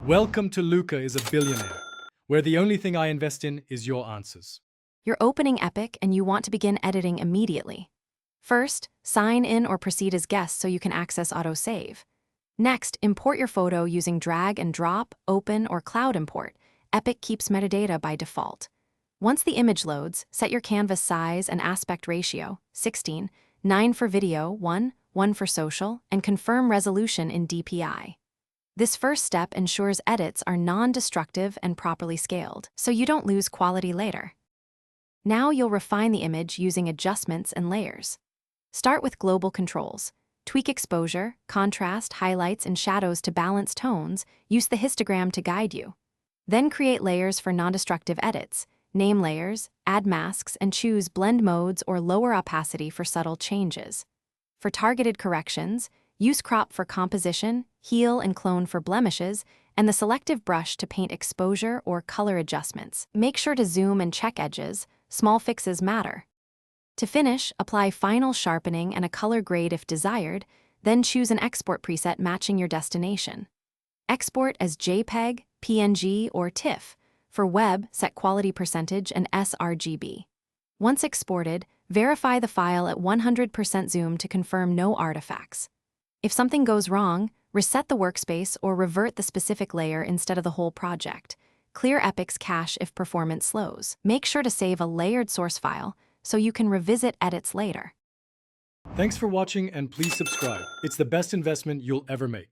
Welcome to Luca is a Billionaire, where the only thing I invest in is your answers. You're opening Epik and you want to begin editing immediately. First, sign in or proceed as guest so you can access autosave. Next, import your photo using drag and drop, open, or cloud import. Epik keeps metadata by default. Once the image loads, set your canvas size and aspect ratio, 16, 9 for video, 1 for social, and confirm resolution in DPI. This first step ensures edits are non-destructive and properly scaled, so you don't lose quality later. Now you'll refine the image using adjustments and layers. Start with global controls. Tweak exposure, contrast, highlights, and shadows to balance tones. Use the histogram to guide you. Then create layers for non-destructive edits. Name layers, add masks, and choose blend modes or lower opacity for subtle changes. For targeted corrections, use crop for composition, heal and clone for blemishes, and the selective brush to paint exposure or color adjustments. Make sure to zoom and check edges. Small fixes matter. To finish, apply final sharpening and a color grade if desired, then choose an export preset matching your destination. Export as JPEG, PNG, or TIFF. For web, set quality percentage and sRGB. Once exported, verify the file at 100% zoom to confirm no artifacts. If something goes wrong, reset the workspace or revert the specific layer instead of the whole project. Clear Epik's cache if performance slows. Make sure to save a layered source file so you can revisit edits later. Thanks for watching and please subscribe. It's the best investment you'll ever make.